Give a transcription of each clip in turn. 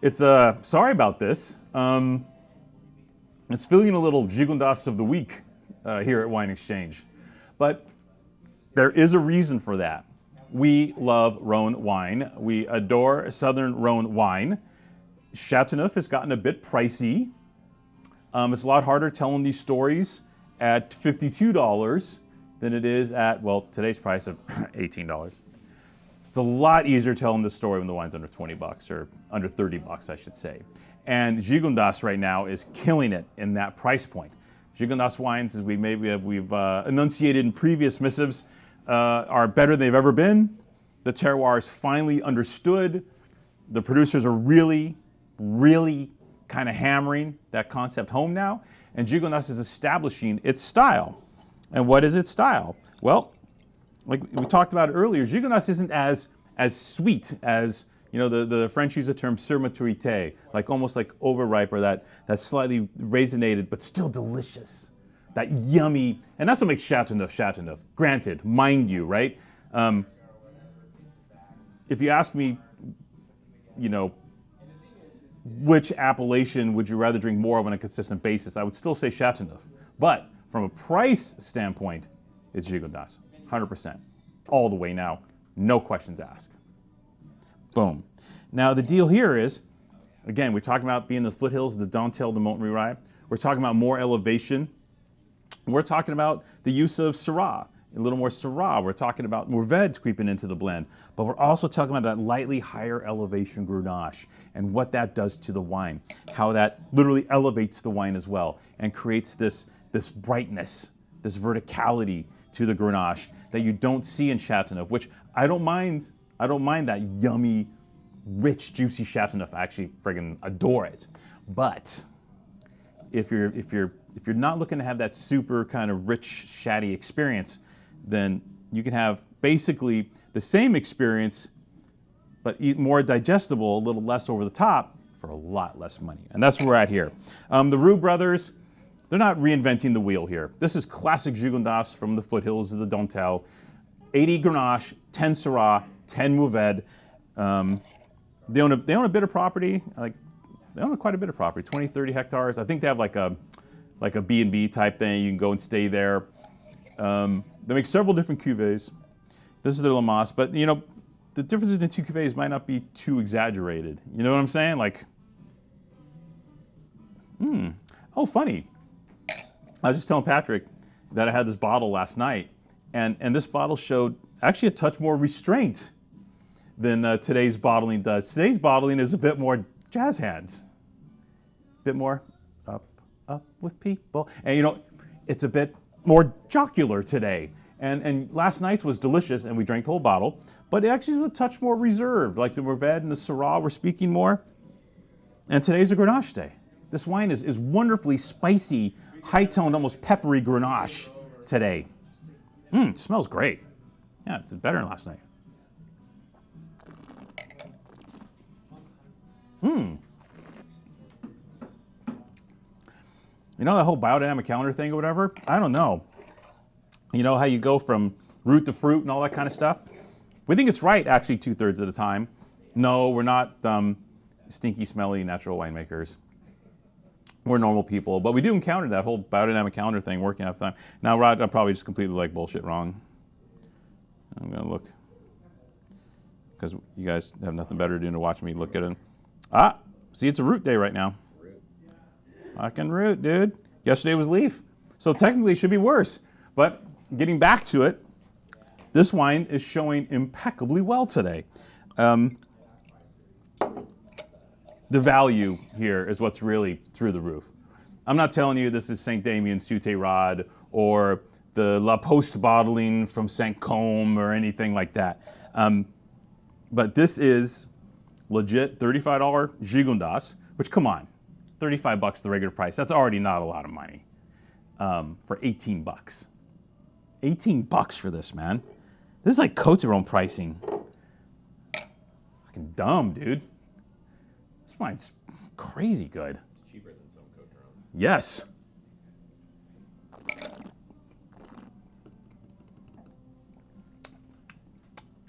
It's sorry about this. It's feeling a little Gigondas of the week here at Wine Exchange, but there is a reason for that. We love Rhone wine. We adore Southern Rhone wine. Chateauneuf has gotten a bit pricey. It's a lot harder telling these stories at $52 than it is at, well, today's price of $18. It's a lot easier telling this story when the wine's under 20 bucks, or under 30 bucks, I should say. And Gigondas right now is killing it in that price point. Gigondas wines, as we've enunciated in previous missives, are better than they've ever been. The terroir is finally understood. The producers are really, really kind of hammering that concept home now. And Gigondas is establishing its style. And what is its style? Well, like we talked about earlier, Gigondas isn't as sweet as, you know, the French use the term sur maturité, like almost like overripe, or that slightly raisinated, but still delicious. That yummy, and that's what makes Chateauneuf Chateauneuf. Granted, mind you, right? If you ask me, you know, which appellation would you rather drink more of on a consistent basis, I would still say Chateauneuf. But from a price standpoint, it's Gigondas, 100%. All the way now, no questions asked. Boom. Now the deal here is, again, we're talking about being in the foothills of the Dentelle de Montmirail. We're talking about more elevation. We're talking about the use of Syrah, a little more Syrah. We're talking about Mourvedre creeping into the blend. But we're also talking about that lightly higher elevation Grenache and what that does to the wine, how that literally elevates the wine as well and creates this brightness, this verticality to the Grenache that you don't see in Chateauneuf, which I don't mind that yummy, rich, juicy Chateauneuf. I actually friggin' adore it. But if you're not looking to have that super kind of rich, shatty experience, then you can have basically the same experience, but more digestible, a little less over the top, for a lot less money. And that's where we're at here. The Roux brothers, they're not reinventing the wheel here. This is classic Gigondas from the foothills of the Dentelle. 80 Grenache, 10 Syrah, 10 Mourvedre. They own a bit of property. They own quite a bit of property, 20, 30 hectares. I think they have like a B&B type thing. You can go and stay there. They make several different cuvées. This is their Lamasse, but you know, the differences in the two cuvées might not be too exaggerated. You know what I'm saying? Like, oh, funny. I was just telling Patrick that I had this bottle last night, and this bottle showed actually a touch more restraint than today's bottling does. Today's bottling is a bit more jazz hands, a bit more up with people, and you know, it's a bit more jocular today. And last night's was delicious, and we drank the whole bottle, but it actually was a touch more reserved. Like the Mourvedre and the Syrah were speaking more, and today's a Grenache day. This wine is wonderfully spicy, high-toned, almost peppery Grenache today. It smells great. Yeah, it's better than last night. You know that whole biodynamic calendar thing or whatever? I don't know. You know how you go from root to fruit and all that kind of stuff? We think it's right, actually, 2/3 of the time. No, we're not stinky, smelly natural winemakers. We're normal people, but we do encounter that whole biodynamic calendar thing working out the time. Now, Rod, I'm probably just completely like bullshit wrong. I'm gonna look, because you guys have nothing better to do than to watch me look at it. Ah, see, it's a root day right now. Fucking root, dude. Yesterday was leaf. So technically it should be worse. But getting back to it, this wine is showing impeccably well today. The value here is what's really through the roof. I'm not telling you this is St. Damien Sous-Rod or the La Poste bottling from St. Côme or anything like that. But this is legit $35 Gigondas, which, come on, 35 bucks the regular price. That's already not a lot of money for 18 bucks. 18 bucks for this, man. This is like Côte-Rhone pricing. Fucking dumb, dude. This wine's crazy good. It's cheaper than some Côte-Rhone. Yes.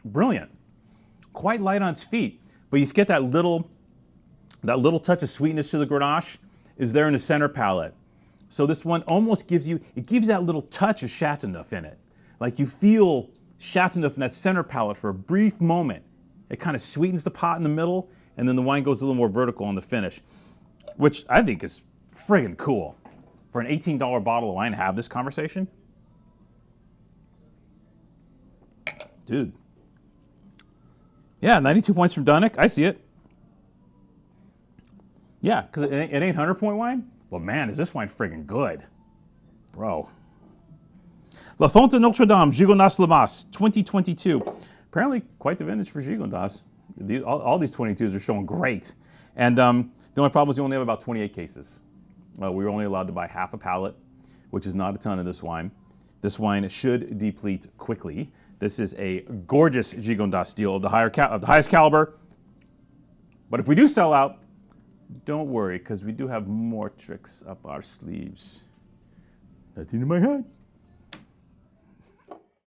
Brilliant. Quite light on its feet, but you get that little That little touch of sweetness to the Grenache is there in the center palate. So this one almost gives you, it gives that little touch of Chateauneuf in it. Like you feel Chateauneuf in that center palate for a brief moment. It kind of sweetens the pot in the middle, and then the wine goes a little more vertical on the finish, which I think is friggin' cool. For an $18 bottle of wine, have this conversation? Dude. Yeah, 92 points from Dunnick. I see it. Yeah, because it ain't 100-point wine. Well, man, is this wine friggin' good. Bro. La Fonte de Notre Dame, Gigondas Lamas, 2022. Apparently quite the vintage for Gigondas. All these 22s are showing great. And the only problem is you only have about 28 cases. We were only allowed to buy half a pallet, which is not a ton of this wine. This wine should deplete quickly. This is a gorgeous Gigondas deal of the highest caliber. But if we do sell out, don't worry, because we do have more tricks up our sleeves. Nothing in my head.